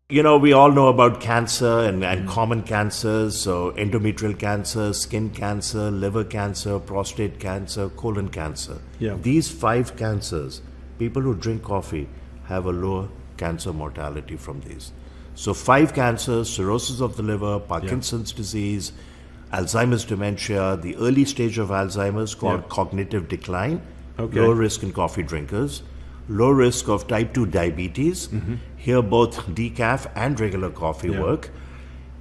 We all know about cancer and common cancers. So, endometrial cancer, skin cancer, liver cancer, prostate cancer, colon cancer. Yeah. These 5 cancers, people who drink coffee have a lower cancer mortality from these. So, 5 cancers: cirrhosis of the liver, Parkinson's disease, Alzheimer's dementia, the early stage of Alzheimer's called cognitive decline, low risk in coffee drinkers, low risk of type 2 diabetes. Here both decaf and regular coffee work.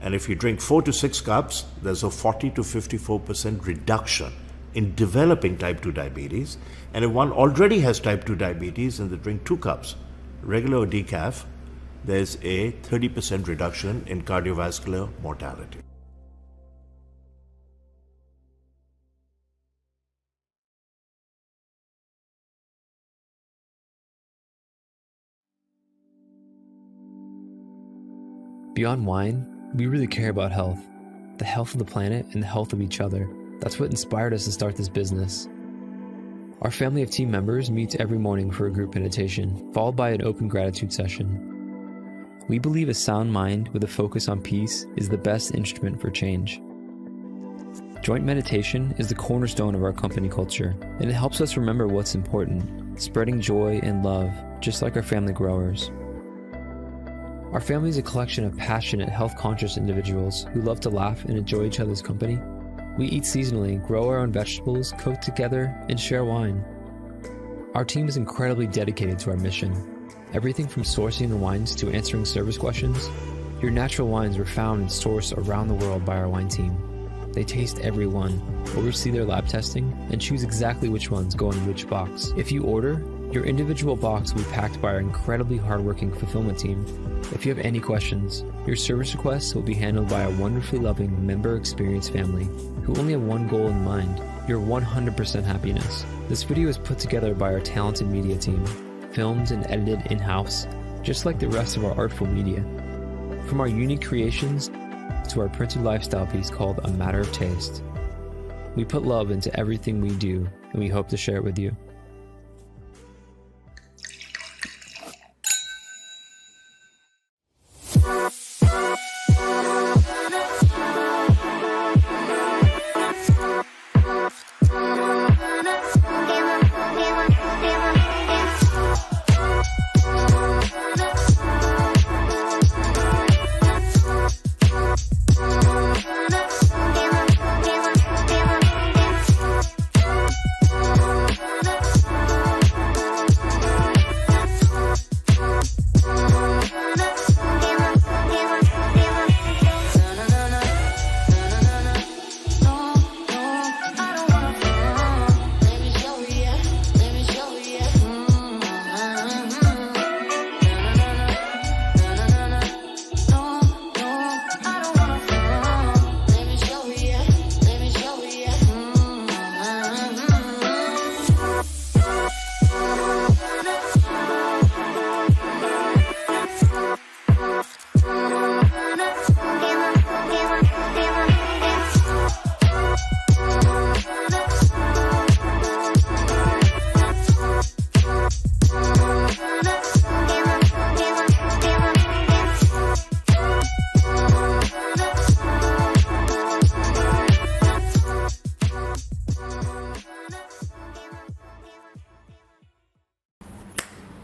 And if you drink 4 to 6 cups, there's a 40 to 54% reduction in developing type 2 diabetes. And if one already has type 2 diabetes and they drink 2 cups, regular or decaf, there's a 30% reduction in cardiovascular mortality. Beyond wine, we really care about health. The health of the planet and the health of each other. That's what inspired us to start this business. Our family of team members meets every morning for a group meditation, followed by an open gratitude session. We believe a sound mind with a focus on peace is the best instrument for change. Joint meditation is the cornerstone of our company culture, and it helps us remember what's important, spreading joy and love, just like our family growers. Our family is a collection of passionate, health-conscious individuals who love to laugh and enjoy each other's company. We eat seasonally, grow our own vegetables, cook together, and share wine. Our team is incredibly dedicated to our mission. Everything from sourcing the wines to answering service questions. Your natural wines are found and sourced around the world by our wine team. They taste every one, oversee their lab testing, and choose exactly which ones go in which box. If you order, your individual box will be packed by our incredibly hardworking fulfillment team. If you have any questions, your service requests will be handled by a wonderfully loving member experience family who only have one goal in mind, your 100% happiness. This video is put together by our talented media team, filmed and edited in-house, just like the rest of our artful media. From our unique creations to our printed lifestyle piece called A Matter of Taste. We put love into everything we do, and we hope to share it with you.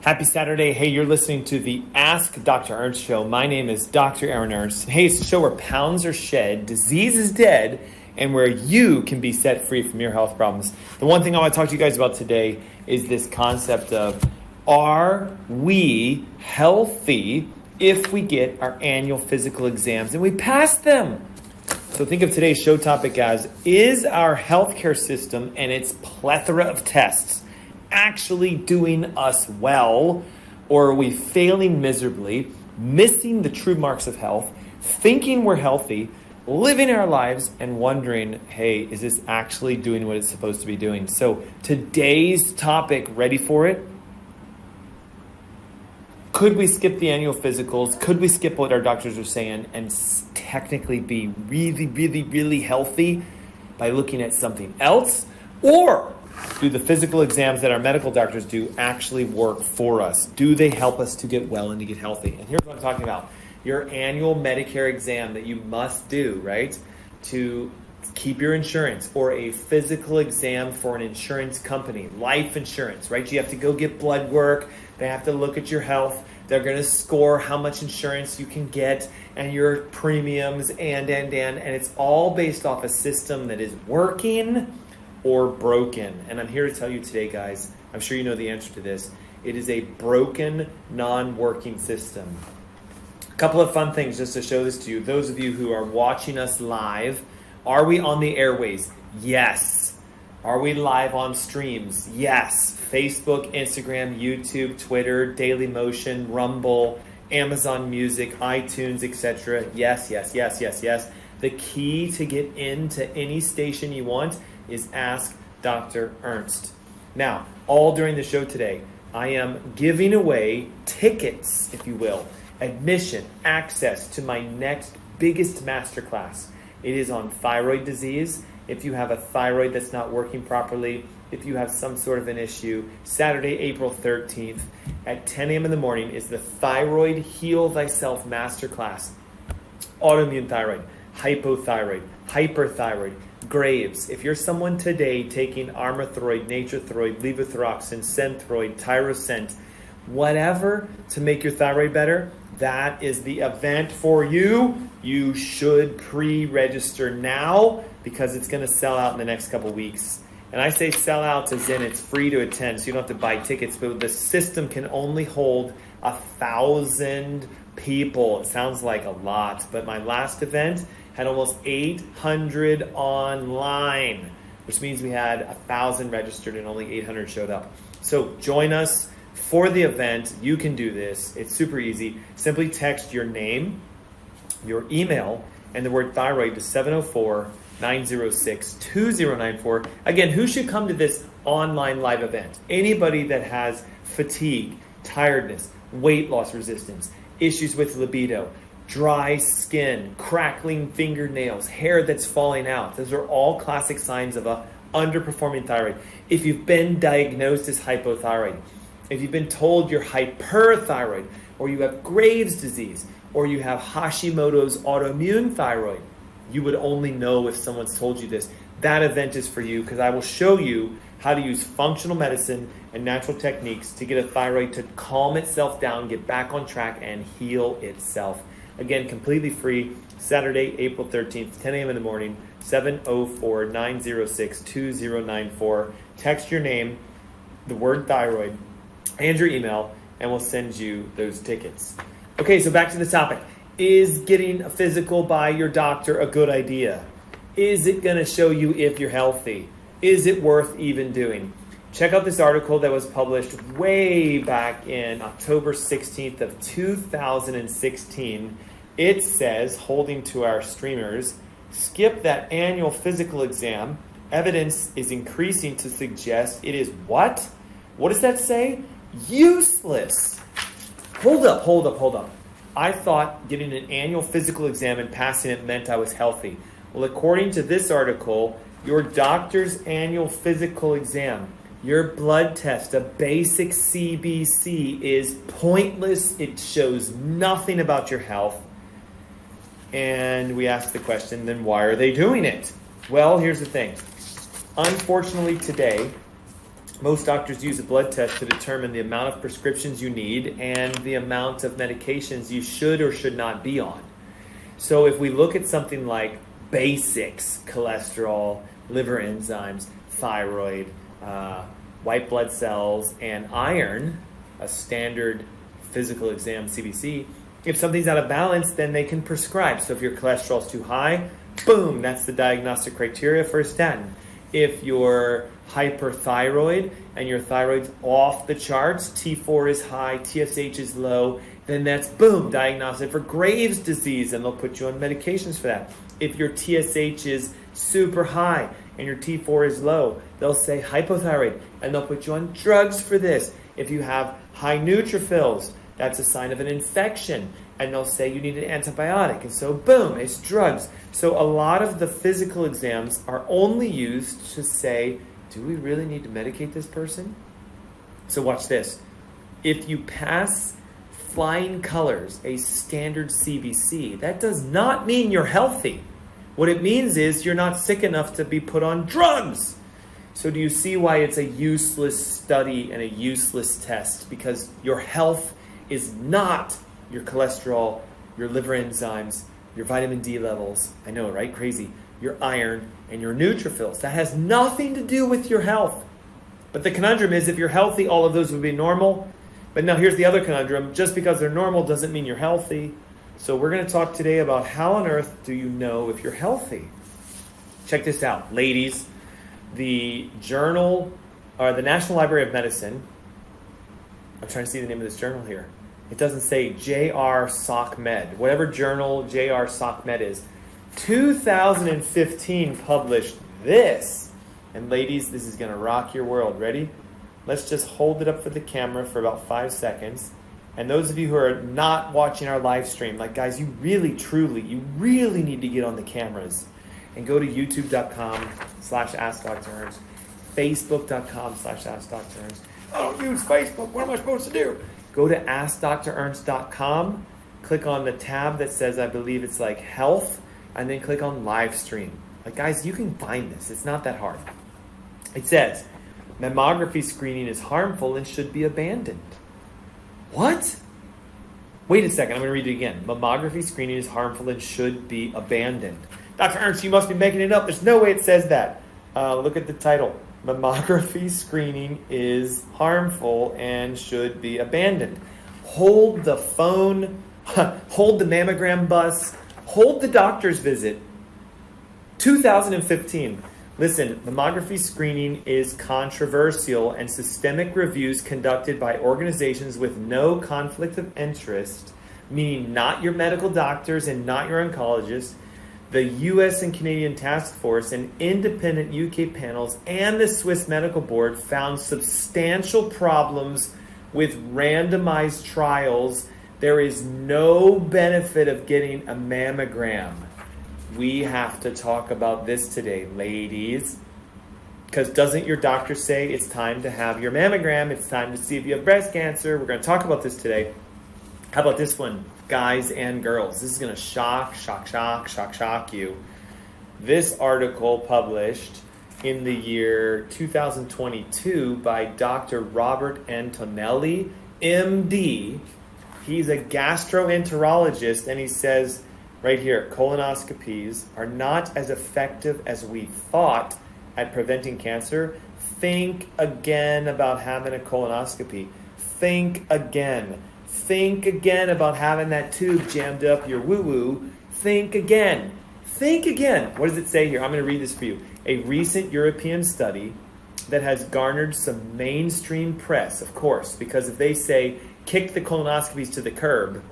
Happy Saturday. Hey, you're listening to the Ask Dr. Ernst Show. My name is Dr. Aaron Ernst. Hey, it's a show where pounds are shed, disease is dead, and where you can be set free from your health problems. The one thing I want to talk to you guys about today is this concept of, are we healthy if we get our annual physical exams and we pass them? So think of today's show topic as, is our healthcare system and its plethora of tests actually doing us well, or are we failing miserably, missing the true marks of health, thinking we're healthy, living our lives, and wondering, hey, is this actually doing what it's supposed to be doing? So today's topic, ready for it? Could we skip the annual physicals? Could we skip what our doctors are saying and technically be really, really, really healthy by looking at something else? Or do the physical exams that our medical doctors do actually work for us? Do they help us to get well and to get healthy? And here's what I'm talking about. your annual Medicare exam that you must do, right? To keep your insurance, or a physical exam for an insurance company, life insurance, right? You have to go get blood work. They have to look at your health. They're going to score how much insurance you can get and your premiums and it's all based off a system that is working or broken. And I'm here to tell you today, guys, I'm sure you know the answer to this. It is a broken, non-working system. A couple of fun things just to show this to you. Those of you who are watching us live, are we on the airways? Yes. Are we live on streams? Yes. Facebook, Instagram, YouTube, Twitter, Dailymotion, Rumble, Amazon Music, iTunes, etc. Yes. The key to get into any station you want is Ask Dr. Ernst. Now, all during the show today, I am giving away tickets, if you will, admission, access to my next biggest masterclass. It is on thyroid disease. If you have a thyroid that's not working properly, if you have some sort of an issue, Saturday, April 13th at 10 a.m. in the morning is the Thyroid Heal Thyself Masterclass. Autoimmune thyroid, hypothyroid, hyperthyroid, Graves. If you're someone today taking Armothroid, Nature-Throid, Levothyroxine, Synthroid, Tyrosent, whatever to make your thyroid better, that is the event for you. You should pre-register now because it's going to sell out in the next couple weeks. And I say sell out as in it's free to attend, so you don't have to buy tickets, but the system can only hold 1,000 people. It sounds like a lot, but my last event had almost 800 online, which means we had 1,000 registered and only 800 showed up. So join us for the event. You can do this. It's super easy. Simply text your name, your email, and the word thyroid to 704-906-2094. Again, who should come to this online live event? Anybody that has fatigue, tiredness, weight loss resistance, issues with libido, dry skin, crackling fingernails, hair that's falling out. Those are all classic signs of a underperforming thyroid. If you've been diagnosed as hypothyroid, if you've been told you're hyperthyroid, or you have Graves' disease, or you have Hashimoto's autoimmune thyroid, you would only know if someone's told you this. That event is for you because I will show you how to use functional medicine and natural techniques to get a thyroid to calm itself down, get back on track, and heal itself. Again, completely free, Saturday, April 13th, 10 a.m. in the morning, 704-906-2094. Text your name, the word thyroid, and your email, and we'll send you those tickets. Okay, so back to the topic. Is getting a physical by your doctor a good idea? Is it going to show you if you're healthy? Is it worth even doing? Check out this article that was published way back in October 16th of 2016. It says, holding to our streamers, skip that annual physical exam. Evidence is increasing to suggest it is what? What does that say? Useless. Hold up. I thought getting an annual physical exam and passing it meant I was healthy. Well, according to this article, your doctor's annual physical exam, your blood test, a basic CBC, is pointless. It shows nothing about your health. And we ask the question, then why are they doing it? Well, here's the thing. Unfortunately today, most doctors use a blood test to determine the amount of prescriptions you need and the amount of medications you should or should not be on. So if we look at something like basics, cholesterol, liver enzymes, thyroid, white blood cells, and iron, a standard physical exam CBC, if something's out of balance, then they can prescribe. So if your cholesterol's too high, boom, that's the diagnostic criteria for a statin. If you're hyperthyroid and your thyroid's off the charts, T4 is high, TSH is low, then that's boom, diagnostic for Graves' disease, and they'll put you on medications for that. If your TSH is super high and your T4 is low, they'll say hypothyroid, and they'll put you on drugs for this. If you have high neutrophils, that's a sign of an infection, and they'll say you need an antibiotic, and so boom, it's drugs. So a lot of the physical exams are only used to say, do we really need to medicate this person? So watch this. If you pass flying colors a standard CBC, that does not mean you're healthy. What it means is you're not sick enough to be put on drugs. So do you see why it's a useless study and a useless test? Because your health is not your cholesterol, your liver enzymes, your vitamin D levels. I know, right? Crazy. Your iron and your neutrophils. That has nothing to do with your health. But the conundrum is if you're healthy, all of those would be normal. But now here's the other conundrum. Just because they're normal doesn't mean you're healthy. So we're going to talk today about how on earth do you know if you're healthy? Check this out, ladies. The National Library of Medicine, I'm trying to see the name of this journal here. It doesn't say J.R. SocMed. Whatever journal J.R. SocMed is. 2015 published this. And ladies, this is going to rock your world. Ready? Let's just hold it up for the camera for about 5 seconds. And those of you who are not watching our live stream, like guys, you really need to get on the cameras and go to youtube.com/AskDrErnst, facebook.com/AskDrErnst. I don't use Facebook. What am I supposed to do? Go to AskDrErnst.com, click on the tab that says, I believe it's like health, and then click on live stream. Like guys, you can find this. It's not that hard. It says, mammography screening is harmful and should be abandoned. What? Wait a second, I'm going to read it again. Mammography screening is harmful and should be abandoned. Dr. Ernst, you must be making it up. There's no way it says that. Look at the title. Mammography screening is harmful and should be abandoned. Hold the phone, hold the mammogram bus, hold the doctor's visit. 2015. Listen, mammography screening is controversial, and systemic reviews conducted by organizations with no conflict of interest, meaning not your medical doctors and not your oncologists, the US and Canadian Task Force and independent UK panels and the Swiss Medical Board found substantial problems with randomized trials. There is no benefit of getting a mammogram. We have to talk about this today, ladies. Because doesn't your doctor say it's time to have your mammogram? It's time to see if you have breast cancer. We're going to talk about this today. How about this one, guys and girls? This is going to shock you. This article published in the year 2022 by Dr. Robert Antonelli, MD. He's a gastroenterologist, and he says, right here, colonoscopies are not as effective as we thought at preventing cancer. Think again about having a colonoscopy. Think again about having that tube jammed up your woo-woo. Think again. What does it say here? I'm going to read this for you. A recent European study that has garnered some mainstream press, of course, because if they say kick the colonoscopies to the curb,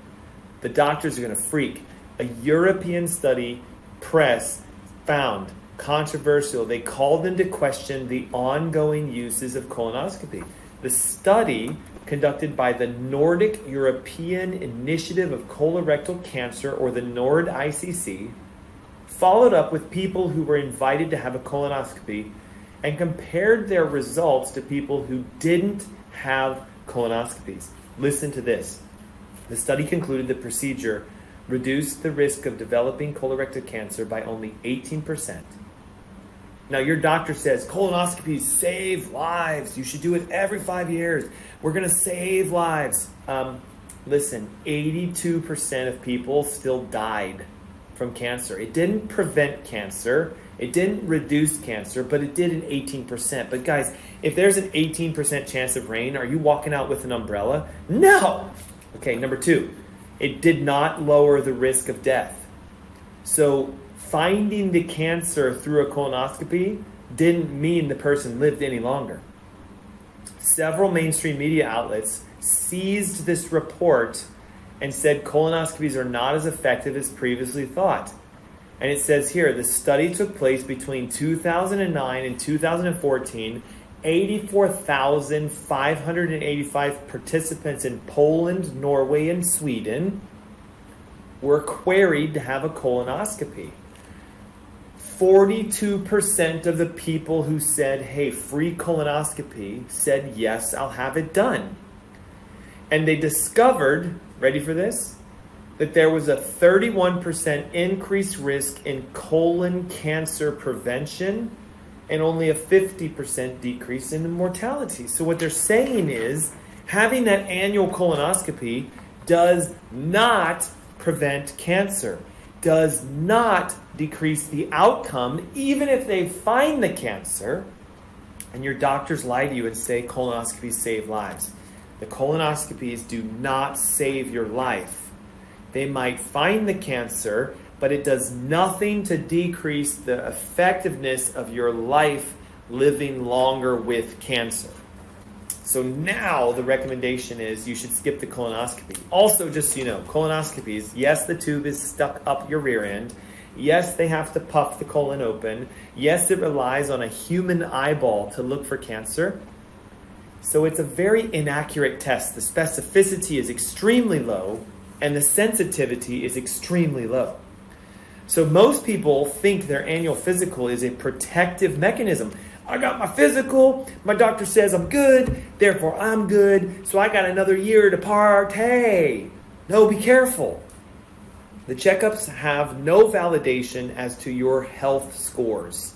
the doctors are going to freak. A European study press found controversial. They called into question the ongoing uses of colonoscopy. The study, conducted by the Nordic European Initiative of Colorectal Cancer, or the NORD-ICC, followed up with people who were invited to have a colonoscopy and compared their results to people who didn't have colonoscopies. Listen to this. The study concluded the procedure reduced the risk of developing colorectal cancer by only 18%. Now, your doctor says colonoscopies save lives. You should do it every 5 years. We're going to save lives. Listen, 82% of people still died from cancer. It didn't prevent cancer. It didn't reduce cancer, but it did an 18%. But guys, if there's an 18% chance of rain, are you walking out with an umbrella? No. Okay, number 2. It did not lower the risk of death. So finding the cancer through a colonoscopy didn't mean the person lived any longer. Several mainstream media outlets seized this report and said colonoscopies are not as effective as previously thought. And it says here, the study took place between 2009 and 2014. 84,585 participants in Poland, Norway, and Sweden were queried to have a colonoscopy. 42% of the people who said, hey, free colonoscopy, said, yes, I'll have it done. And they discovered ready for this? That there was a 31% increased risk in colon cancer prevention and only a 50% decrease in mortality. So what they're saying is having that annual colonoscopy does not prevent cancer, does not decrease the outcome, even if they find the cancer and your doctors lie to you and say colonoscopies save lives. The colonoscopies do not save your life. They might find the cancer, but it does nothing to decrease the effectiveness of your life living longer with cancer. So now the recommendation is you should skip the colonoscopy. Also, just so you know, colonoscopies, yes, the tube is stuck up your rear end. Yes, they have to puff the colon open. Yes, it relies on a human eyeball to look for cancer. So it's a very inaccurate test. The specificity is extremely low, and the sensitivity is extremely low. So most people think their annual physical is a protective mechanism. I got my physical, my doctor says I'm good, therefore I'm good, so I got another year to partay. No, be careful. The checkups have no validation as to your health scores.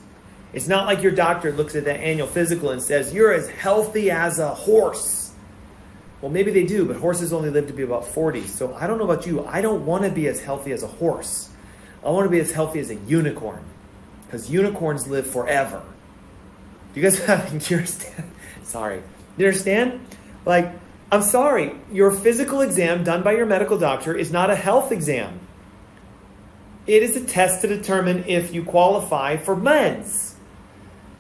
It's not like your doctor looks at that annual physical and says, you're as healthy as a horse. Well, maybe they do, but horses only live to be about 40. So I don't know about you. I don't want to be as healthy as a horse. I want to be as healthy as a unicorn, because unicorns live forever. Do you guys understand? Sorry. You understand? Like, I'm sorry. Your physical exam done by your medical doctor is not a health exam. It is a test to determine if you qualify for meds.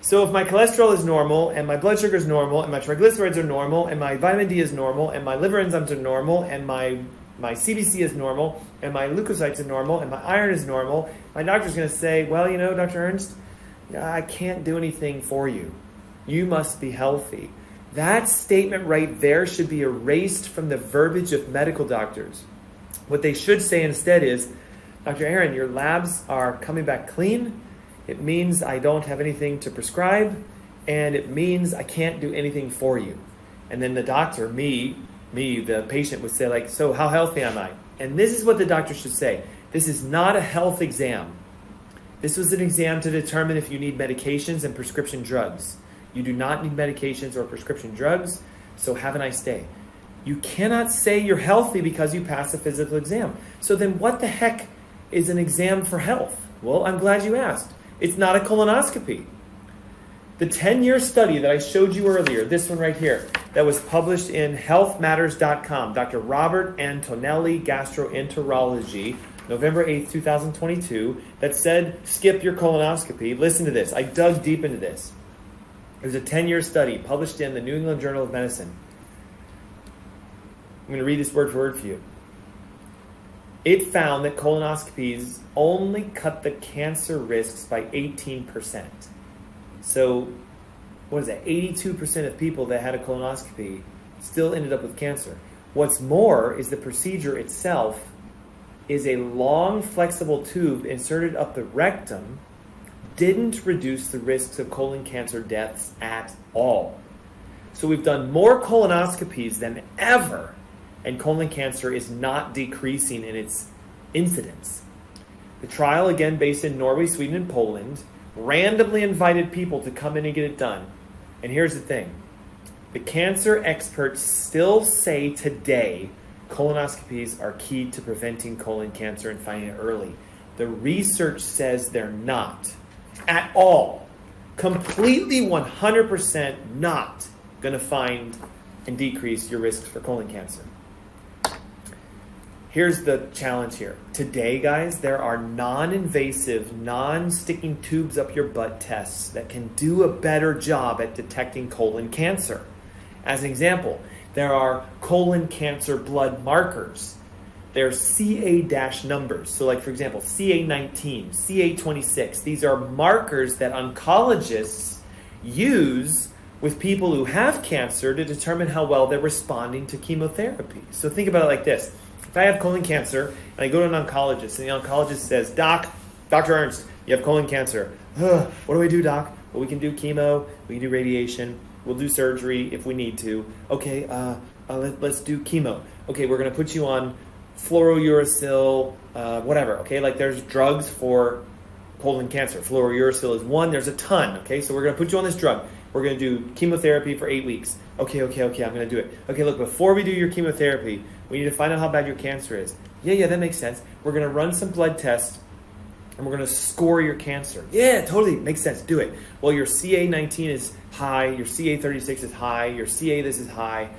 So if my cholesterol is normal, and my blood sugar is normal, and my triglycerides are normal, and my vitamin D is normal, and my liver enzymes are normal, and my CBC is normal, and my leukocytes are normal, and my iron is normal, my doctor's going to say, well, you know, Dr. Ernst, I can't do anything for you. You must be healthy. That statement right there should be erased from the verbiage of medical doctors. What they should say instead is, Dr. Aaron, your labs are coming back clean. It means I don't have anything to prescribe, and it means I can't do anything for you. And then the doctor, me, the patient, would say, like, so how healthy am I? And this is what the doctor should say. This is not a health exam. This was an exam to determine if you need medications and prescription drugs. You do not need medications or prescription drugs, so have a nice day. You cannot say you're healthy because you passed a physical exam. So then what the heck is an exam for health? Well, I'm glad you asked. It's not a colonoscopy. The 10-year study that I showed you earlier, this one right here, that was published in healthmatters.com, Dr. Robert Antonelli, Gastroenterology, November 8th, 2022, that said, skip your colonoscopy. Listen to this. I dug deep into this. It was a 10-year study published in the New England Journal of Medicine. I'm going to read this word for word for you. It found that colonoscopies only cut the cancer risks by 18%. So, what is that? 82% of people that had a colonoscopy still ended up with cancer. What's more is the procedure itself is a long, flexible tube inserted up the rectum, didn't reduce the risks of colon cancer deaths at all. So we've done more colonoscopies than ever, and colon cancer is not decreasing in its incidence. The trial, again based in Norway, Sweden, and Poland, randomly invited people to come in and get it done. And here's the thing. The cancer experts still say today colonoscopies are key to preventing colon cancer and finding it early. The research says they're not at all. Completely 100% not going to find and decrease your risks for colon cancer. Here's the challenge here. Today, guys, there are non-invasive, non-sticking tubes up your butt tests that can do a better job at detecting colon cancer. As an example, there are colon cancer blood markers. They're CA- numbers. So like, for example, CA19, CA26. These are markers that oncologists use with people who have cancer to determine how well they're responding to chemotherapy. So think about it like this. If I have colon cancer and I go to an oncologist and the oncologist says, Dr. Ernst, you have colon cancer. What do I do, Doc? Well, we can do chemo, we can do radiation, we'll do surgery if we need to. Okay, let's do chemo. Okay, we're going to put you on fluorouracil, whatever. Okay, like there's drugs for colon cancer. Fluorouracil is one. There's a ton. Okay, so we're going to put you on this drug. We're going to do chemotherapy for 8 weeks. Okay, I'm going to do it. Okay, look, before we do your chemotherapy, we need to find out how bad your cancer is. Yeah, that makes sense. We're going to run some blood tests, and we're going to score your cancer. Yeah, totally, makes sense, do it. Well, your CA19 is high, your CA36 is high, your CA this is high,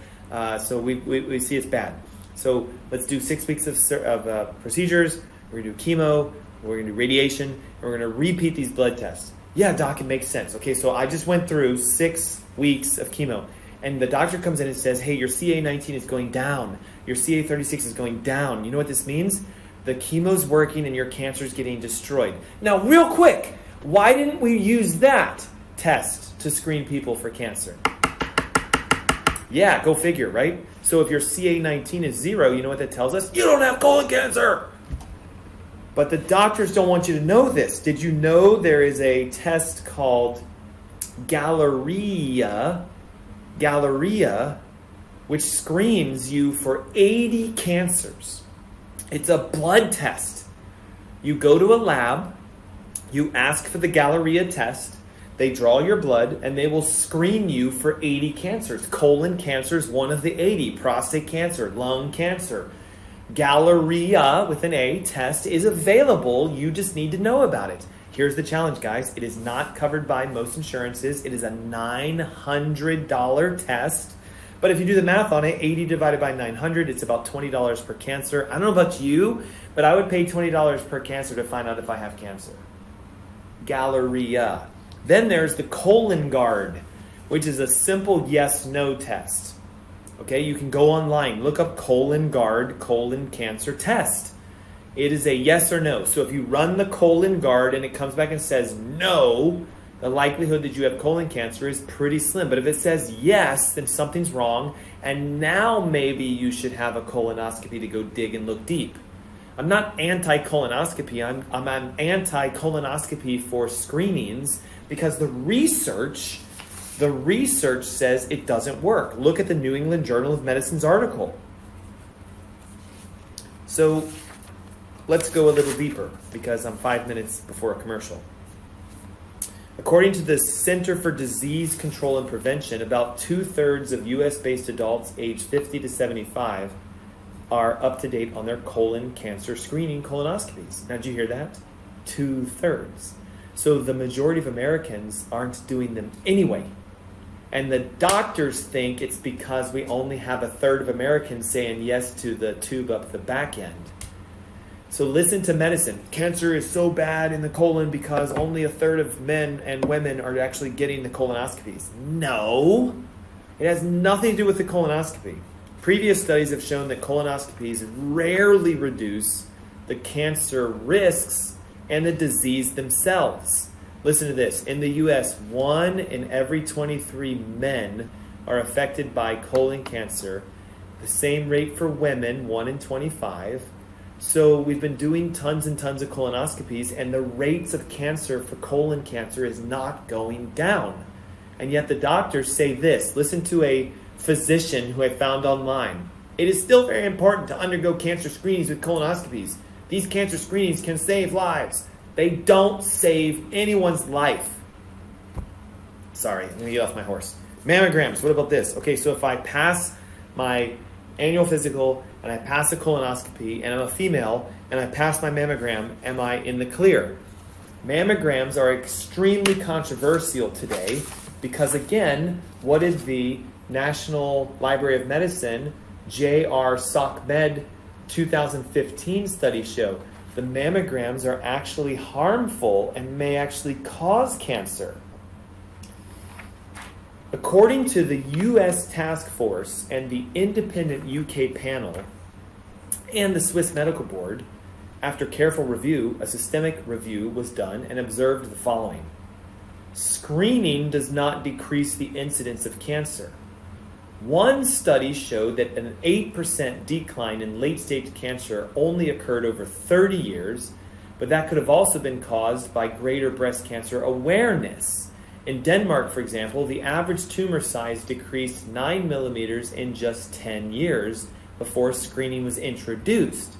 so we see it's bad. So let's do 6 weeks of procedures, we're going to do chemo, we're going to do radiation, and we're going to repeat these blood tests. Yeah, doc, it makes sense. Okay, so I just went through 6 weeks of chemo, and the doctor comes in and says, hey, your CA19 is going down, your CA36 is going down. You know what this means? The chemo's working and your cancer's getting destroyed. Now, real quick, why didn't we use that test to screen people for cancer? Yeah, go figure, right? So if your CA19 is 0, you know what that tells us? You don't have colon cancer! But the doctors don't want you to know this. Did you know there is a test called Galleria, which screens you for 80 cancers? It's a blood test. You go to a lab, you ask for the Galleria test, they draw your blood, and they will screen you for 80 cancers. Colon cancer is one of the 80. Prostate cancer, lung cancer. Galleria, with an A, test is available. You just need to know about it. Here's the challenge, guys. It is not covered by most insurances. It is a $900 test. But if you do the math on it, 80 divided by 900, it's about $20 per cancer. I don't know about you, but I would pay $20 per cancer to find out if I have cancer. Galleria. Then there's the Colon Guard, which is a simple yes-no test. Okay, you can go online, look up Colon Guard, colon cancer test. It is a yes or no. So if you run the Colon Guard and it comes back and says no, the likelihood that you have colon cancer is pretty slim. But if it says yes, then something's wrong, and now maybe you should have a colonoscopy to go dig and look deep. I'm not anti-colonoscopy. I'm an anti-colonoscopy for screenings because the research says it doesn't work. Look at the New England Journal of Medicine's article. So let's go a little deeper because I'm 5 minutes before a commercial. According to the Center for Disease Control and Prevention, about 2/3 of U.S.-based adults aged 50 to 75 are up to date on their colon cancer screening colonoscopies. Now, did you hear that? 2/3. So the majority of Americans aren't doing them anyway. And the doctors think it's because we only have 1/3 of Americans saying yes to the tube up the back end. So listen to medicine. Cancer is so bad in the colon because only 1/3 of men and women are actually getting the colonoscopies. No, it has nothing to do with the colonoscopy. Previous studies have shown that colonoscopies rarely reduce the cancer risks and the disease themselves. Listen to this. In the U.S., 1 in every 23 men are affected by colon cancer. The same rate for women, 1 in 25. So we've been doing tons and tons of colonoscopies, and the rates of cancer for colon cancer is not going down. And yet the doctors say this. Listen to a physician who I found online. It is still very important to undergo cancer screenings with colonoscopies. These cancer screenings can save lives. They don't save anyone's life. Sorry, I'm going to get off my horse. Mammograms, what about this? Okay, so if I pass my annual physical and I pass a colonoscopy and I'm a female and I pass my mammogram, am I in the clear? Mammograms are extremely controversial today because, again, what did the National Library of Medicine, J.R. SOCMED 2015 study show? The mammograms are actually harmful and may actually cause cancer. According to the U.S. Task Force and the independent UK panel and the Swiss Medical Board, after careful review, a systemic review was done and observed the following. Screening does not decrease the incidence of cancer. One study showed that an 8% decline in late-stage cancer only occurred over 30 years, but that could have also been caused by greater breast cancer awareness. In Denmark, for example, the average tumor size decreased 9 millimeters in just 10 years before screening was introduced.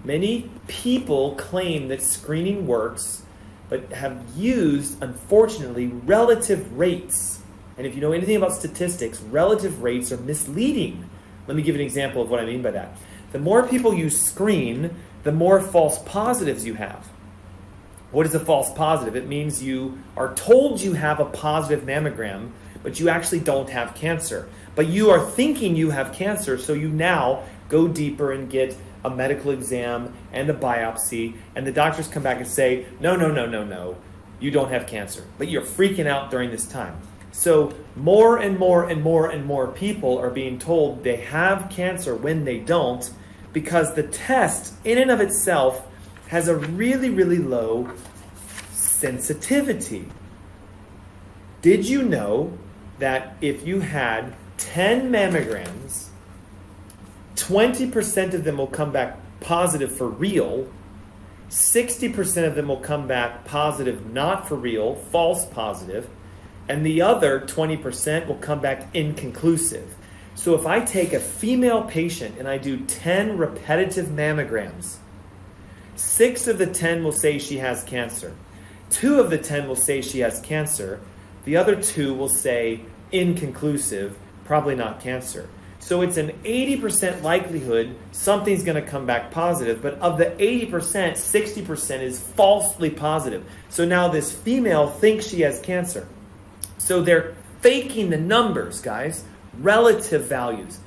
Many people claim that screening works, but have used, unfortunately, relative rates. And if you know anything about statistics, relative rates are misleading. Let me give you an example of what I mean by that. The more people you screen, the more false positives you have. What is a false positive? It means you are told you have a positive mammogram, but you actually don't have cancer. But you are thinking you have cancer, so you now go deeper and get a medical exam and a biopsy, and the doctors come back and say, no, you don't have cancer. But you're freaking out during this time. So more and more people are being told they have cancer when they don't, because the test in and of itself has a really low sensitivity. Did you know that if you had 10 mammograms, 20% of them will come back positive for real, 60% of them will come back positive not for real, false positive, and the other 20% will come back inconclusive. So if I take a female patient and I do 10 repetitive mammograms, 6 of the 10 will say she has cancer. 2 of the 10 will say she has cancer. The other 2 will say inconclusive, probably not cancer. So it's an 80% likelihood something's going to come back positive, but of the 80%, 60% is falsely positive. So now this female thinks she has cancer. So they're faking the numbers, guys, relative values.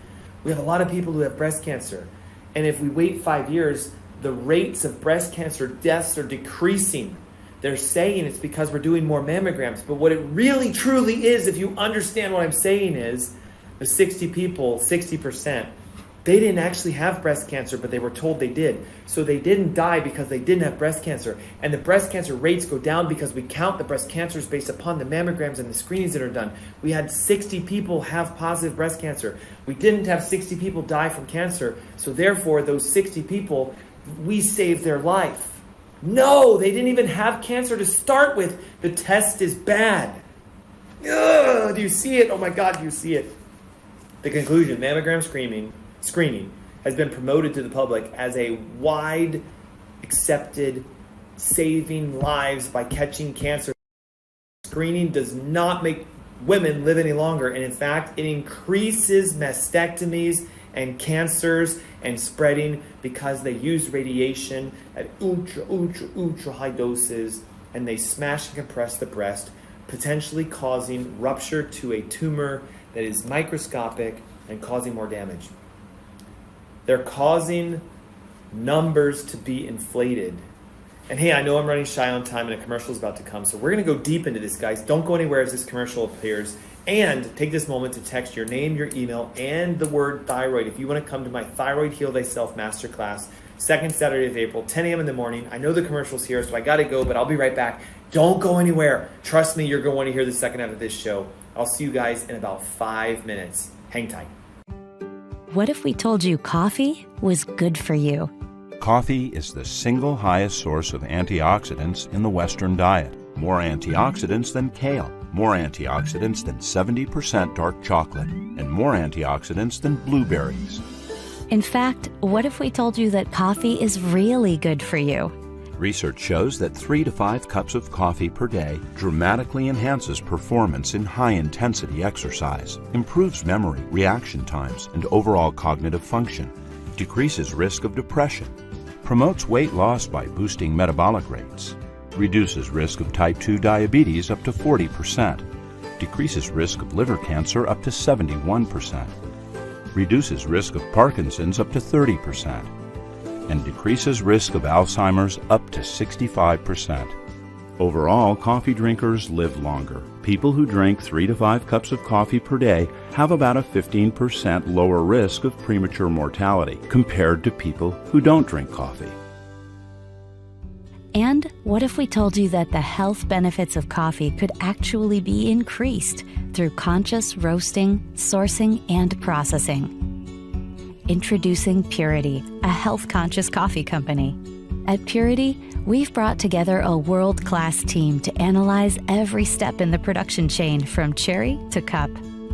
We have a lot of people who have breast cancer, and if we wait 5 years, the rates of breast cancer deaths are decreasing. They're saying it's because we're doing more mammograms. But what it really truly is, if you understand what I'm saying, is the 60 people, 60%, they didn't actually have breast cancer, but they were told they did. So they didn't die because they didn't have breast cancer. And the breast cancer rates go down because we count the breast cancers based upon the mammograms and the screenings that are done. We had 60 people have positive breast cancer. We didn't have 60 people die from cancer. So therefore, those 60 people, we saved their life. No, they didn't even have cancer to start with. The test is bad. Ugh, do you see it? Oh my God, do you see it? The conclusion, mammogram screening has been promoted to the public as a wide accepted saving lives by catching cancer. Screening does not make women live any longer, and in fact, it increases mastectomies and cancers and spreading because they use radiation at ultra high doses, and they smash and compress the breast, potentially causing rupture to a tumor that is microscopic and causing more damage. They're causing numbers to be inflated. And hey, I know I'm running shy on time and a commercial is about to come, so we're going to go deep into this, guys. Don't go anywhere as this commercial appears. And take this moment to text your name, your email, and the word thyroid if you want to come to my Thyroid Heal Thyself Masterclass, second Saturday of April, 10 a.m. in the morning. I know the commercial's here, so I got to go, but I'll be right back. Don't go anywhere. Trust me, you're going to want to hear the second half of this show. I'll see you guys in about 5 minutes. Hang tight. What if we told you coffee was good for you? Coffee is the single highest source of antioxidants in the Western diet. More antioxidants than kale, more antioxidants than 70% dark chocolate, and more antioxidants than blueberries. In fact, what if we told you that coffee is really good for you? Research shows that 3 to 5 cups of coffee per day dramatically enhances performance in high-intensity exercise, improves memory, reaction times, and overall cognitive function, decreases risk of depression, promotes weight loss by boosting metabolic rates, reduces risk of type 2 diabetes up to 40%, decreases risk of liver cancer up to 71%, reduces risk of Parkinson's up to 30%, and decreases risk of Alzheimer's up to 65%. Overall, coffee drinkers live longer. People who drink 3 to 5 cups of coffee per day have about a 15% lower risk of premature mortality compared to people who don't drink coffee. And what if we told you that the health benefits of coffee could actually be increased through conscious roasting, sourcing, and processing? Introducing Purity, a health-conscious coffee company. At Purity, we've brought together a world-class team to analyze every step in the production chain from cherry to cup.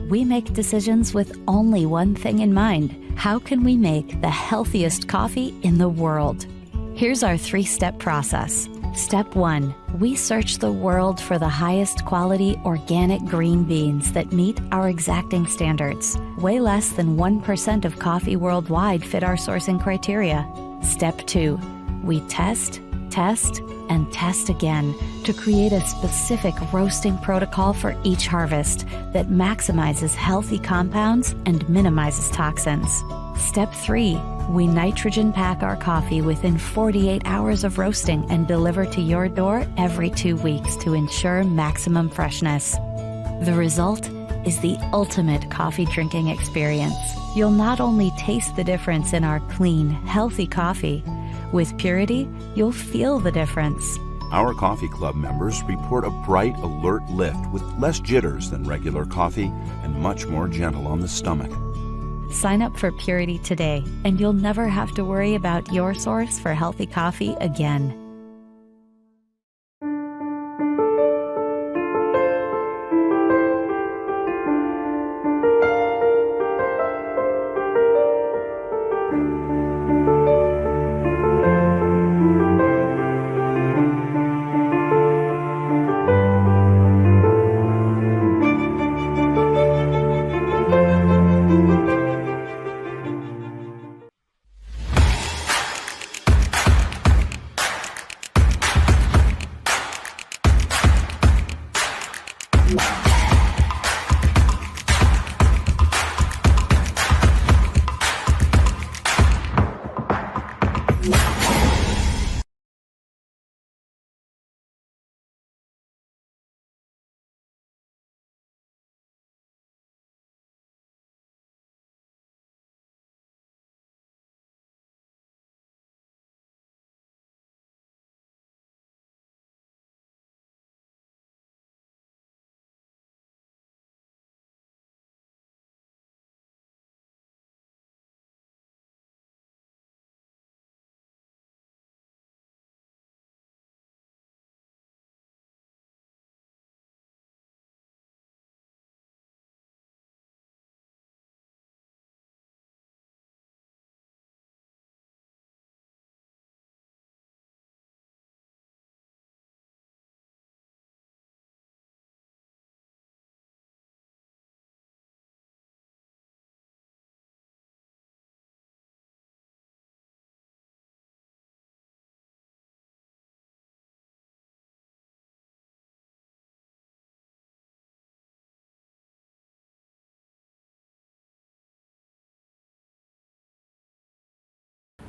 We make decisions with only one thing in mind. How can we make the healthiest coffee in the world? Here's our 3-step process. Step 1, we search the world for the highest quality organic green beans that meet our exacting standards. Way less than 1% of coffee worldwide fit our sourcing criteria. Step 2, we test, and test again to create a specific roasting protocol for each harvest that maximizes healthy compounds and minimizes toxins. Step 3, we nitrogen pack our coffee within 48 hours of roasting and deliver to your door every 2 weeks to ensure maximum freshness. The result is the ultimate coffee drinking experience. You'll not only taste the difference in our clean, healthy coffee, with Purity, you'll feel the difference. Our coffee club members report a bright, alert lift with less jitters than regular coffee and much more gentle on the stomach. Sign up for Purity today, and you'll never have to worry about your source for healthy coffee again.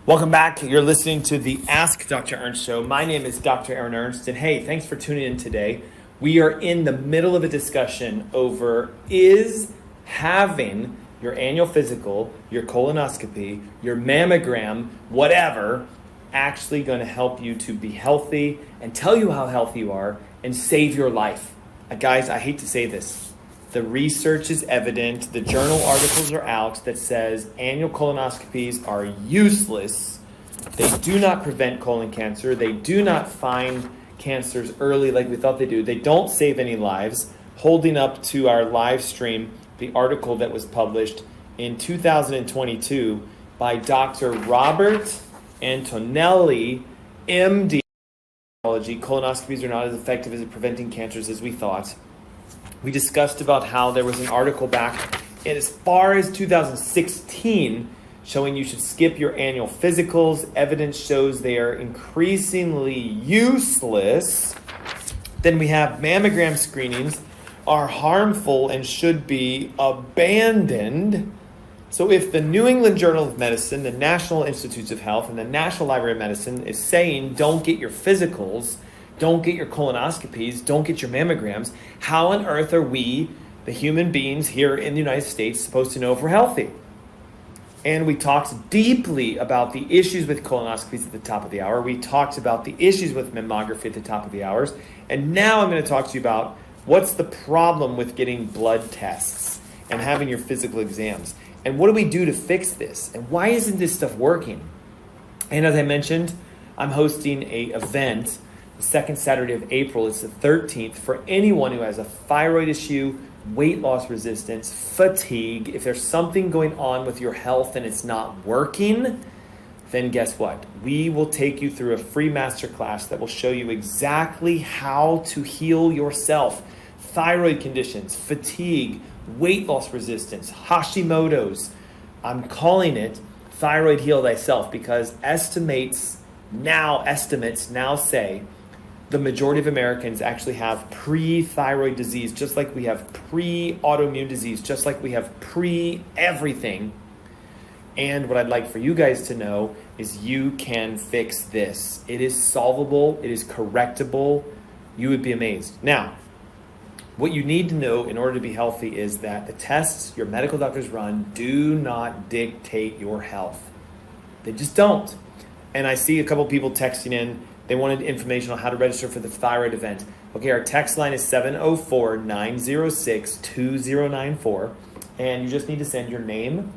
Welcome back. You're listening to the Ask Dr. Ernst Show. My name is Dr. Aaron Ernst, and hey, thanks for tuning in today. We are in the middle of a discussion over is having your annual physical, your colonoscopy, your mammogram, whatever, actually going to help you to be healthy and tell you how healthy you are and save your life. Guys, I hate to say this. The research is evident. The journal articles are out that says annual colonoscopies are useless. They do not prevent colon cancer. They do not find cancers early like we thought they do. They don't save any lives. Holding up to our live stream the article that was published in 2022 by Dr. Robert Antonelli, MD. Colonoscopies are not as effective as preventing cancers as we thought. We discussed about how there was an article back in as far as 2016 showing you should skip your annual physicals. Evidence shows they are increasingly useless. Then we have mammogram screenings are harmful and should be abandoned. So if the New England Journal of Medicine, the National Institutes of Health, and the National Library of Medicine is saying don't get your physicals, don't get your colonoscopies, don't get your mammograms, how on earth are we, the human beings here in the United States, supposed to know if we're healthy? And we talked deeply about the issues with colonoscopies at the top of the hour. We talked about the issues with mammography at the top of the hours. And now I'm going to talk to you about what's the problem with getting blood tests and having your physical exams. And what do we do to fix this? And why isn't this stuff working? And as I mentioned, I'm hosting a event the second Saturday of April. It's the 13th for anyone who has a thyroid issue, weight loss resistance, fatigue. If there's something going on with your health and it's not working, then guess what? We will take you through a free masterclass that will show you exactly how to heal yourself. Thyroid conditions, fatigue, weight loss resistance, Hashimoto's. I'm calling it Thyroid Heal Thyself because estimates now say the majority of Americans actually have pre-thyroid disease, just like we have pre-autoimmune disease, just like we have pre-everything. And what I'd like for you guys to know is you can fix this. It is solvable. It is correctable. You would be amazed. Now, what you need to know in order to be healthy is that the tests your medical doctors run do not dictate your health. They just don't. And I see a couple people texting in. They wanted information on how to register for the thyroid event. Okay, our text line is 704-906-2094. And you just need to send your name,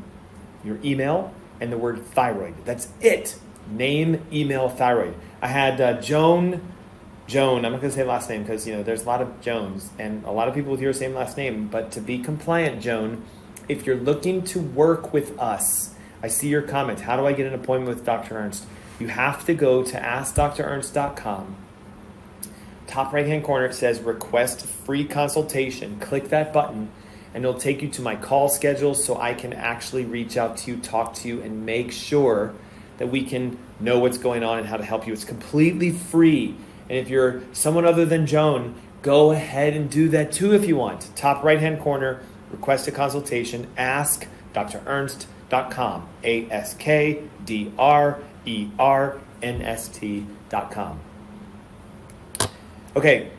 your email, and the word thyroid. That's it. Name, email, thyroid. I had Joan, I'm not going to say last name because, there's a lot of Jones and a lot of people with your same last name. But to be compliant, Joan, if you're looking to work with us, I see your comment. How do I get an appointment with Dr. Ernst? You have to go to AskDrErnst.com. Top right-hand corner, it says request free consultation. Click that button and it'll take you to my call schedule so I can actually reach out to you, talk to you, and make sure that we can know what's going on and how to help you. It's completely free. And if you're someone other than Joan, go ahead and do that too if you want. Top right-hand corner, request a consultation, AskDrErnst.com, AskDrErnst.com. Okay,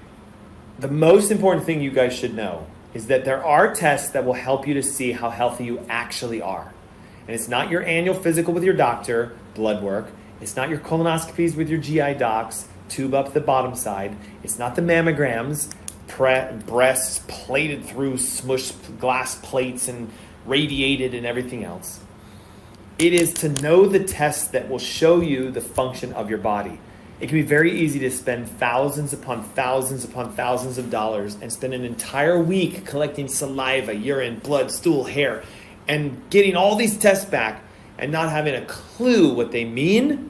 the most important thing you guys should know is that there are tests that will help you to see how healthy you actually are. And it's not your annual physical with your doctor, blood work. It's not your colonoscopies with your GI docs, tube up the bottom side. It's not the mammograms, breasts plated through smushed glass plates and radiated and everything else. It is to know the tests that will show you the function of your body. It can be very easy to spend thousands upon thousands upon thousands of dollars and spend an entire week collecting saliva, urine, blood, stool, hair, and getting all these tests back and not having a clue what they mean.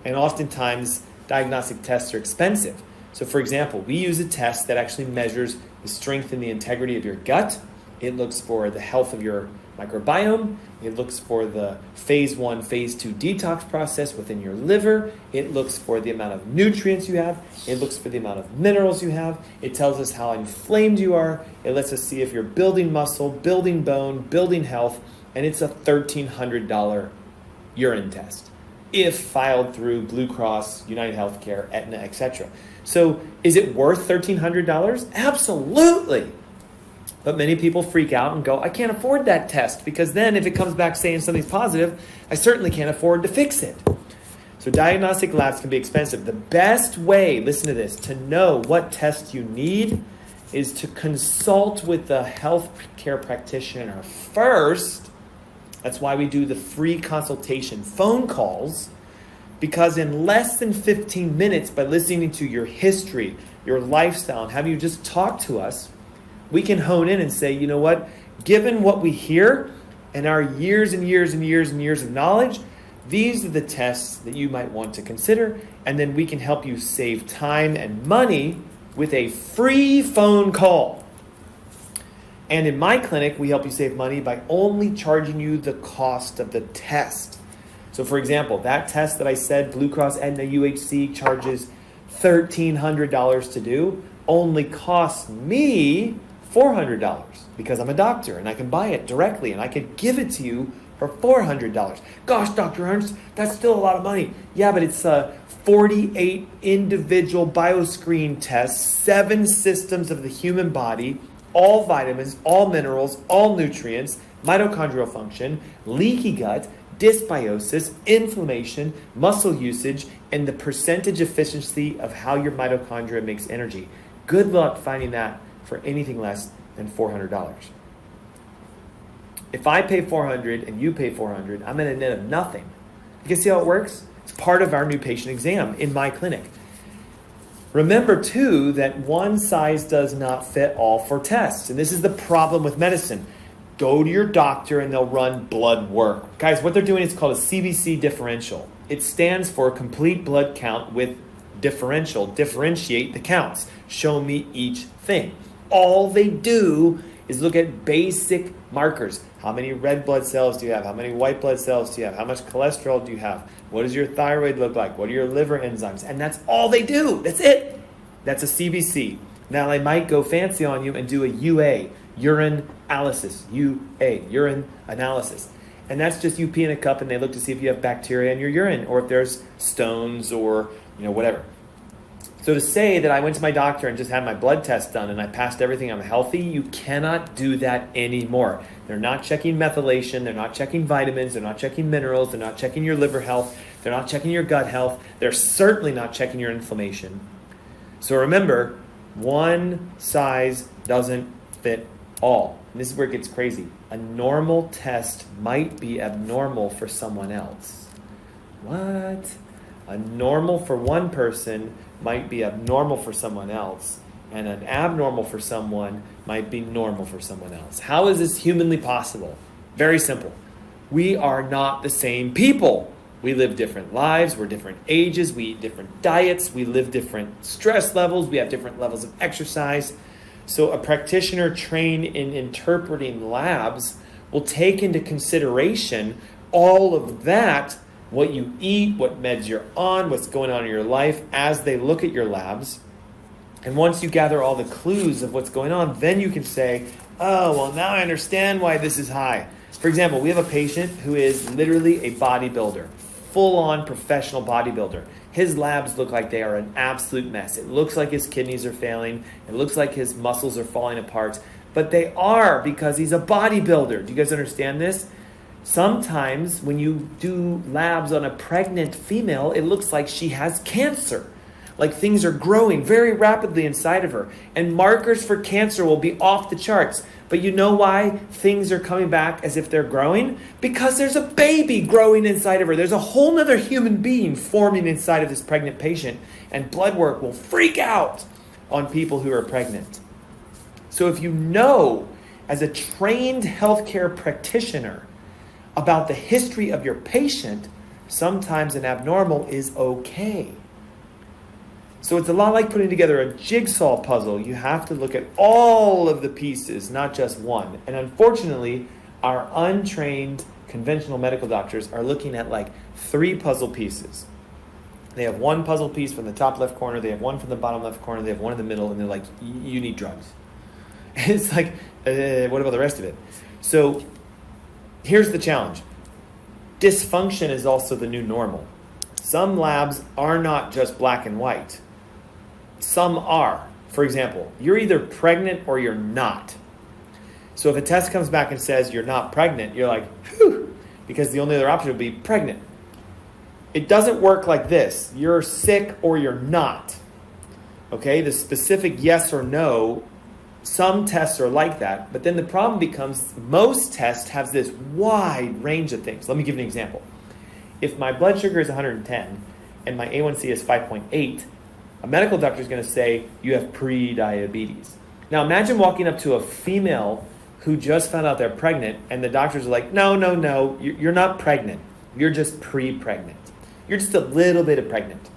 And oftentimes, diagnostic tests are expensive. So for example, we use a test that actually measures the strength and the integrity of your gut. It looks for the health of your microbiome. It looks for the phase 1, phase 2 detox process within your liver. It looks for the amount of nutrients you have. It looks for the amount of minerals you have. It tells us how inflamed you are. It lets us see if you're building muscle, building bone, building health. And it's a $1,300 urine test if filed through Blue Cross, United Healthcare, Aetna, etc. So is it worth $1,300? Absolutely. But many people freak out and go, I can't afford that test because then if it comes back saying something's positive, I certainly can't afford to fix it. So diagnostic labs can be expensive. The best way, listen to this, to know what test you need is to consult with the healthcare practitioner first. That's why we do the free consultation phone calls, because in less than 15 minutes, by listening to your history, your lifestyle, and having you just talk to us, we can hone in and say, you know what, given what we hear and our years and years and years and years of knowledge, these are the tests that you might want to consider, and then we can help you save time and money with a free phone call. And in my clinic, we help you save money by only charging you the cost of the test. So for example, that test that I said Blue Cross Aetna UHC charges $1,300 to do only costs me $400 because I'm a doctor and I can buy it directly and I can give it to you for $400. Gosh, Dr. Ernst, that's still a lot of money. Yeah, but it's 48 individual bioscreen tests, 7 systems of the human body, all vitamins, all minerals, all nutrients, mitochondrial function, leaky gut, dysbiosis, inflammation, muscle usage, and the percentage efficiency of how your mitochondria makes energy. Good luck finding that for anything less than $400. If I pay $400 and you pay $400, I'm at a net of nothing. You can see how it works? It's part of our new patient exam in my clinic. Remember, too, that one size does not fit all for tests. And this is the problem with medicine. Go to your doctor and they'll run blood work. Guys, what they're doing is called a CBC differential. It stands for complete blood count with differential. Differentiate the counts. Show me each thing. All they do is look at basic markers. How many red blood cells do you have? How many white blood cells do you have? How much cholesterol do you have? What does your thyroid look like? What are your liver enzymes? And that's all they do. That's it. That's a CBC. Now they might go fancy on you and do a UA, urine analysis. UA, urine analysis. And that's just you pee in a cup and they look to see if you have bacteria in your urine or if there's stones or whatever. So to say that I went to my doctor and just had my blood test done and I passed everything, I'm healthy, you cannot do that anymore. They're not checking methylation, they're not checking vitamins, they're not checking minerals, they're not checking your liver health, they're not checking your gut health, they're certainly not checking your inflammation. So remember, one size doesn't fit all. And this is where it gets crazy. A normal test might be abnormal for someone else. What? A normal for one person might be abnormal for someone else, and an abnormal for someone might be normal for someone else. How is this humanly possible? Very simple. We are not the same people. We live different lives, we're different ages, we eat different diets, we live different stress levels, we have different levels of exercise. So a practitioner trained in interpreting labs will take into consideration all of that, what you eat, what meds you're on, what's going on in your life as they look at your labs. And once you gather all the clues of what's going on, then you can say, oh, well, now I understand why this is high. For example, we have a patient who is literally a bodybuilder, full-on professional bodybuilder. His labs look like they are an absolute mess. It looks like his kidneys are failing. It looks like his muscles are falling apart. But they are, because he's a bodybuilder. Do you guys understand this? Sometimes when you do labs on a pregnant female, it looks like she has cancer. Like things are growing very rapidly inside of her. And markers for cancer will be off the charts. But you know why things are coming back as if they're growing? Because there's a baby growing inside of her. There's a whole nother human being forming inside of this pregnant patient. And blood work will freak out on people who are pregnant. So if you know, as a trained healthcare practitioner, about the history of your patient, sometimes an abnormal is okay. So it's a lot like putting together a jigsaw puzzle. You have to look at all of the pieces, not just one. And unfortunately, our untrained conventional medical doctors are looking at like 3 puzzle pieces. They have one puzzle piece from the top left corner, they have one from the bottom left corner, they have one in the middle, and they're like, you need drugs. And it's like, what about the rest of it? So here's the challenge. Dysfunction is also the new normal. Some labs are not just black and white. Some are. For example, you're either pregnant or you're not. So if a test comes back and says you're not pregnant, you're like, whew, because the only other option would be pregnant. It doesn't work like this. You're sick or you're not. Okay, the specific yes or no, some tests are like that, but then the problem becomes most tests have this wide range of things. Let me give you an example. If my blood sugar is 110 and my A1C is 5.8, a medical doctor is going to say you have pre-diabetes. Now imagine walking up to a female who just found out they're pregnant and the doctors are like, no, you're not pregnant. You're just pre-pregnant. You're just a little bit of pregnant.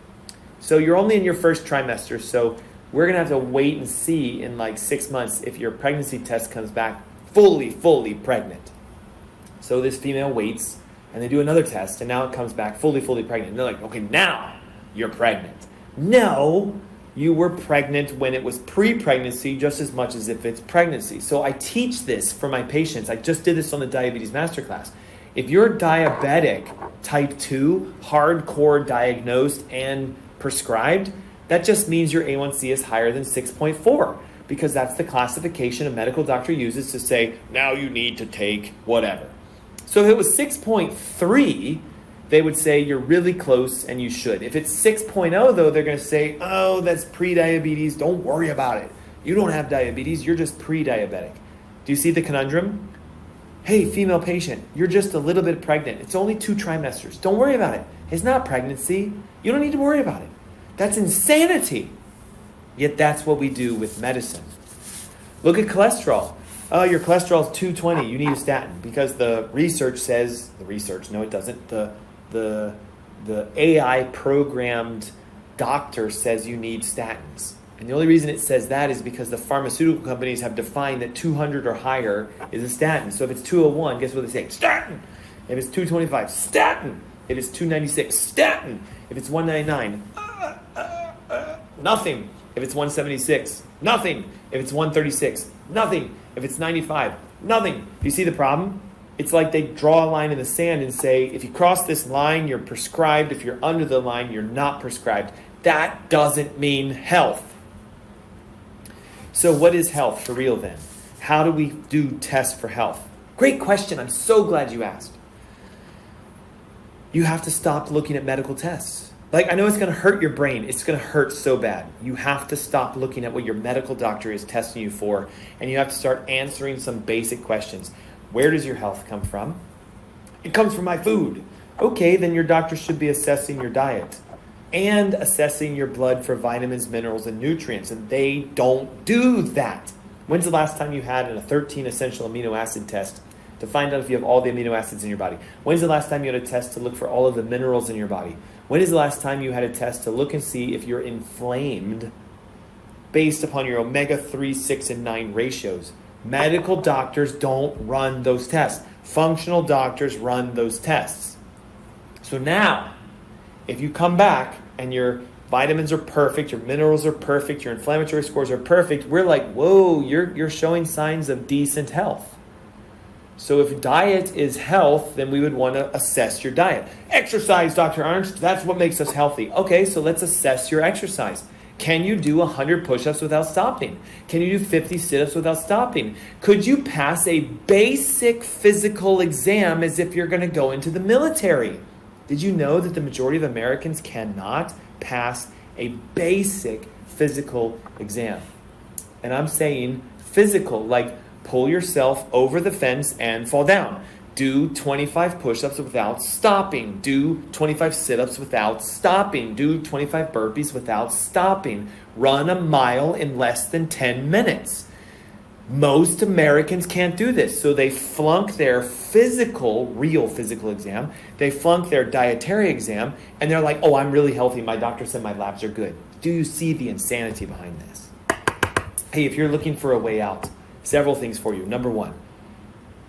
So you're only in your first trimester, so we're going to have to wait and see in like 6 months if your pregnancy test comes back fully pregnant. So this female waits and they do another test and now it comes back fully pregnant. And they're like, okay, now you're pregnant. No, you were pregnant when it was pre-pregnancy just as much as if it's pregnancy. So I teach this for my patients. I just did this on the Diabetes Masterclass. If you're diabetic, type 2, hardcore diagnosed and prescribed, that just means your A1C is higher than 6.4 because that's the classification a medical doctor uses to say, now you need to take whatever. So if it was 6.3, they would say you're really close and you should. If it's 6.0 though, they're going to say, oh, that's pre-diabetes. Don't worry about it. You don't have diabetes. You're just pre-diabetic. Do you see the conundrum? Hey, female patient, you're just a little bit pregnant. It's only 2 trimesters. Don't worry about it. It's not pregnancy. You don't need to worry about it. That's insanity. Yet that's what we do with medicine. Look at cholesterol. Oh, your cholesterol is 220. You need a statin because the research says, no, it doesn't. The AI programmed doctor says you need statins. And the only reason it says that is because the pharmaceutical companies have defined that 200 or higher is a statin. So if it's 201, guess what they say? Statin. If it's 225, statin. If it's 296, statin. If it's 199, nothing. If it's 176, nothing. If it's 136, nothing. If it's 95, nothing. You see the problem? It's like they draw a line in the sand and say, if you cross this line, you're prescribed. If you're under the line, you're not prescribed. That doesn't mean health. So what is health for real then? How do we do tests for health? Great question. I'm so glad you asked. You have to stop looking at medical tests. Like, I know it's going to hurt your brain. It's going to hurt so bad. You have to stop looking at what your medical doctor is testing you for, and you have to start answering some basic questions. Where does your health come from? It comes from my food. Okay, then your doctor should be assessing your diet and assessing your blood for vitamins, minerals, and nutrients, and they don't do that. When's the last time you had a 13 essential amino acid test to find out if you have all the amino acids in your body? When's the last time you had a test to look for all of the minerals in your body? When is the last time you had a test to look and see if you're inflamed based upon your omega-3, 6, and 9 ratios? Medical doctors don't run those tests. Functional doctors run those tests. So now, if you come back and your vitamins are perfect, your minerals are perfect, your inflammatory scores are perfect, we're like, whoa, you're showing signs of decent health. So if diet is health, then we would want to assess your diet. Exercise, Dr. Ernst, that's what makes us healthy. Okay, so let's assess your exercise. Can you do 100 push-ups without stopping? Can you do 50 sit-ups without stopping? Could you pass a basic physical exam as if you're going to go into the military? Did you know that the majority of Americans cannot pass a basic physical exam? And I'm saying physical, like pull yourself over the fence and fall down. Do 25 push-ups without stopping. Do 25 sit-ups without stopping. Do 25 burpees without stopping. Run a mile in less than 10 minutes. Most Americans can't do this, so they flunk their real physical exam. They flunk their dietary exam, and they're like, oh, I'm really healthy. My doctor said my labs are good. Do you see the insanity behind this? Hey, if you're looking for a way out, several things for you. Number one,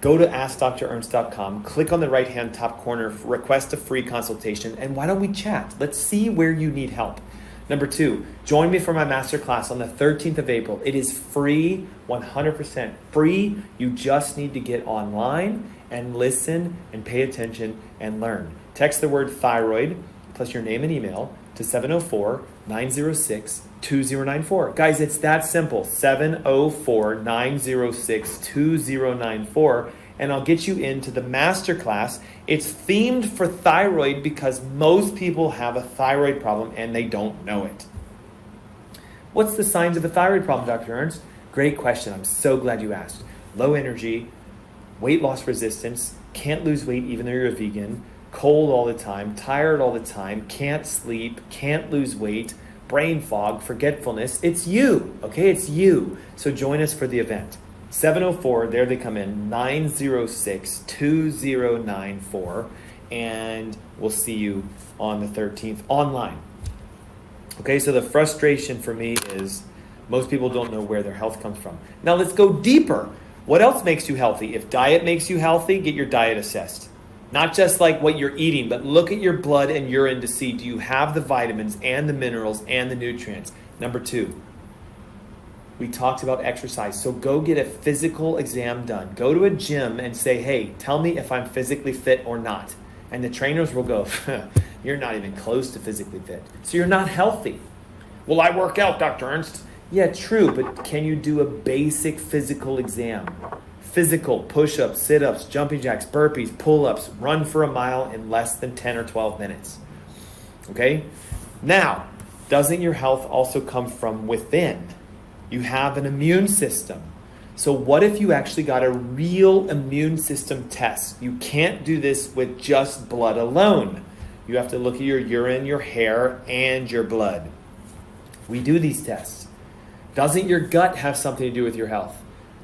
go to AskDrErnst.com, click on the right-hand top corner, request a free consultation, and why don't we chat? Let's see where you need help. Number two, join me for my masterclass on the 13th of April. It is free, 100% free. You just need to get online and listen and pay attention and learn. Text the word thyroid plus your name and email to 704-906-2094. Guys, it's that simple, 704-906-2094. And I'll get you into the masterclass. It's themed for thyroid because most people have a thyroid problem and they don't know it. What's the signs of a thyroid problem, Dr. Ernst? Great question. I'm so glad you asked. Low energy, weight loss resistance, can't lose weight even though you're a vegan, cold all the time, tired all the time, can't sleep, can't lose weight, brain fog, forgetfulness. It's you, okay? It's you. So join us for the event. 704, there they come in, 906-2094, and we'll see you on the 13th online. Okay, so the frustration for me is most people don't know where their health comes from. Now let's go deeper. What else makes you healthy? If diet makes you healthy, get your diet assessed. Not just like what you're eating, but look at your blood and urine to see, do you have the vitamins and the minerals and the nutrients? Number two, we talked about exercise. So go get a physical exam done. Go to a gym and say, hey, tell me if I'm physically fit or not. And the trainers will go, you're not even close to physically fit. So you're not healthy. Well, I work out, Dr. Ernst. Yeah, true, but can you do a basic physical exam? Physical, push-ups, sit-ups, jumping jacks, burpees, pull-ups, run for a mile in less than 10 or 12 minutes. Okay? Now, doesn't your health also come from within? You have an immune system. So what if you actually got a real immune system test? You can't do this with just blood alone. You have to look at your urine, your hair, and your blood. We do these tests. Doesn't your gut have something to do with your health?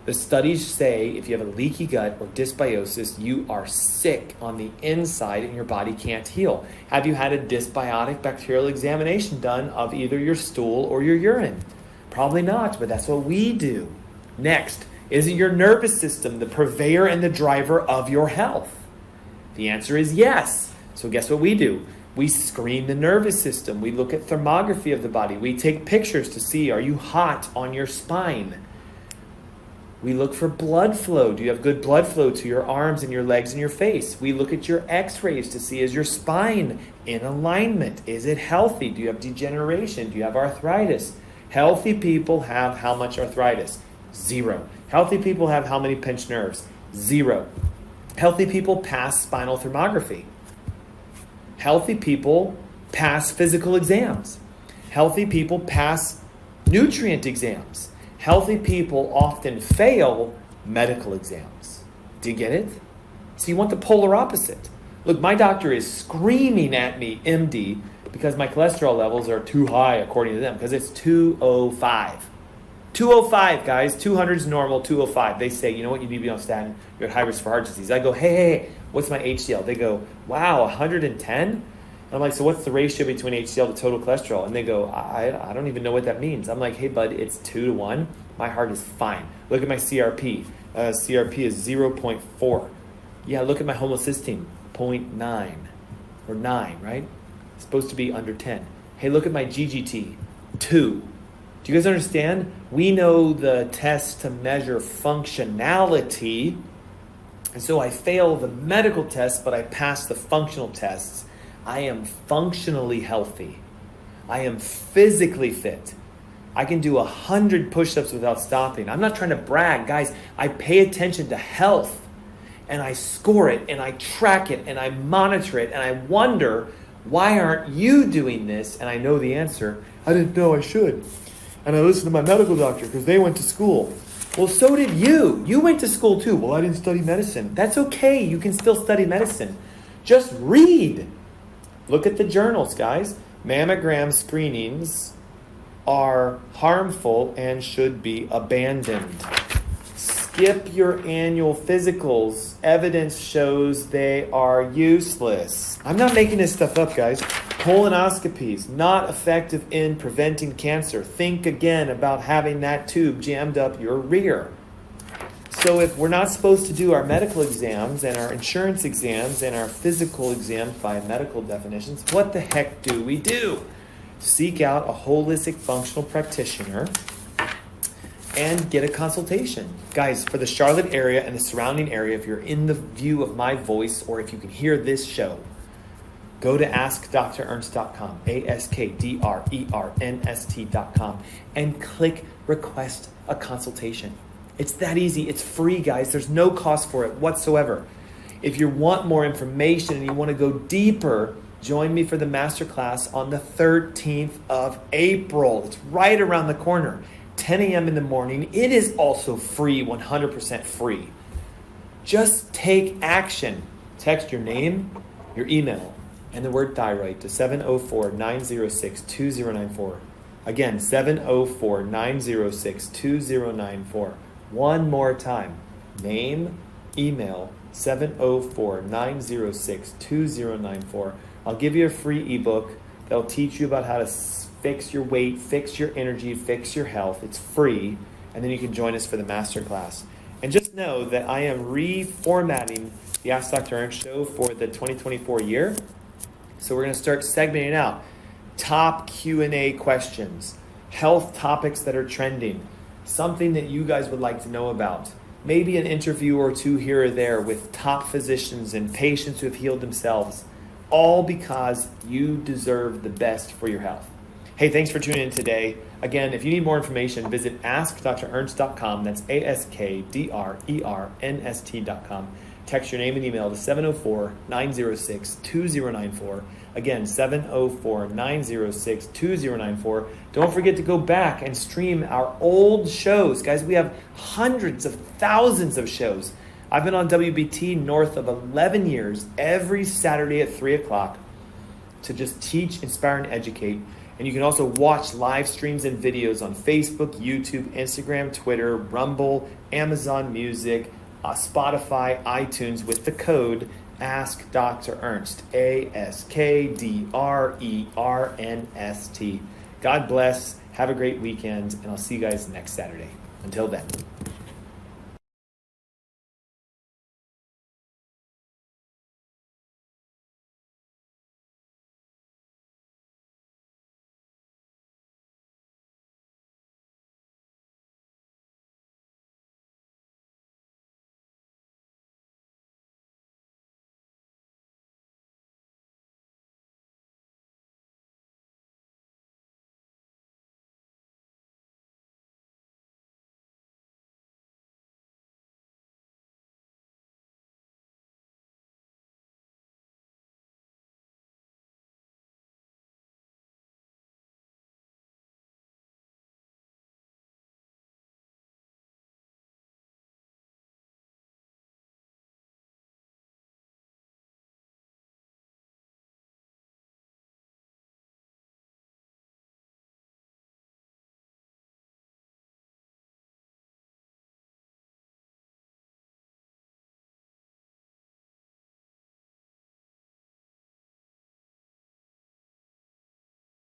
The studies say if you have a leaky gut or dysbiosis, you are sick on the inside and your body can't heal. Have you had a dysbiotic bacterial examination done of either your stool or your urine? Probably not, but that's what we do. Next, is it your nervous system the purveyor and the driver of your health? The answer is yes. So guess what we do? We screen the nervous system. We look at thermography of the body. We take pictures to see, are you hot on your spine? We look for blood flow. Do you have good blood flow to your arms and your legs and your face? We look at your x-rays to see, is your spine in alignment? Is it healthy? Do you have degeneration? Do you have arthritis? Healthy people have how much arthritis? 0. Healthy people have how many pinched nerves? 0. Healthy people pass spinal thermography. Healthy people pass physical exams. Healthy people pass nutrient exams. Healthy people often fail medical exams. Do you get it? So you want the polar opposite. Look, my doctor is screaming at me, MD, because my cholesterol levels are too high according to them, because it's 205. 205, guys. 200 is normal, 205. They say, you know what, you need to be on statin. You're at high risk for heart disease. I go, hey, what's my HDL? They go, wow, 110? And I'm like, so what's the ratio between HDL to total cholesterol? And they go, I don't even know what that means. I'm like, hey, bud, it's 2-to-1. My heart is fine. Look at my CRP. CRP is 0.4. Yeah, look at my homocysteine, 0.9 or 9, right? It's supposed to be under 10. Hey, look at my GGT, 2. Do you guys understand? We know the test to measure functionality. And so I fail the medical tests, but I pass the functional tests. I am functionally healthy. I am physically fit. I can do 100 push-ups without stopping. I'm not trying to brag. Guys, I pay attention to health, and I score it, and I track it, and I monitor it, and I wonder, why aren't you doing this? And I know the answer. I didn't know I should. And I listened to my medical doctor because they went to school. Well, so did you. You went to school too. Well, I didn't study medicine. That's okay. You can still study medicine. Just read. Look at the journals, guys. Mammogram screenings are harmful and should be abandoned. Skip your annual physicals. Evidence shows they are useless. I'm not making this stuff up, guys. Colonoscopies, not effective in preventing cancer. Think again about having that tube jammed up your rear. So if we're not supposed to do our medical exams and our insurance exams and our physical exams by medical definitions, what the heck do we do? Seek out a holistic functional practitioner and get a consultation. Guys, for the Charlotte area and the surrounding area, if you're in the view of my voice or if you can hear this show, go to askdrernst.com, AskDrErNST.com, and click request a consultation. It's that easy. It's free, guys. There's no cost for it whatsoever. If you want more information and you want to go deeper, join me for the masterclass on the 13th of April. It's right around the corner, 10 a.m. in the morning. It is also free, 100% free. Just take action. Text your name, your email, and the word thyroid to 704-906-2094. Again, 704-906-2094. One more time. Name, email, 704-906-2094. I'll give you a free ebook that'll teach you about how to fix your weight, fix your energy, fix your health. It's free. And then you can join us for the masterclass. And just know that I am reformatting the Ask Dr. Ernst Show for the 2024 year. So we're going to start segmenting out top Q&A questions, health topics that are trending, something that you guys would like to know about, maybe an interview or two here or there with top physicians and patients who have healed themselves, all because you deserve the best for your health. Hey, thanks for tuning in today. Again, if you need more information, visit askdrernst.com. That's AskDrErNST.com. Text your name and email to 704-906-2094. Again, 704-906-2094. Don't forget to go back and stream our old shows. Guys, we have hundreds of thousands of shows. I've been on WBT north of 11 years, every Saturday at 3 o'clock to just teach, inspire, and educate. And you can also watch live streams and videos on Facebook, YouTube, Instagram, Twitter, Rumble, Amazon Music, Spotify, iTunes with the code Ask Dr. Ernst, ASKDRERNST. God bless. Have a great weekend, and I'll see you guys next Saturday. Until then.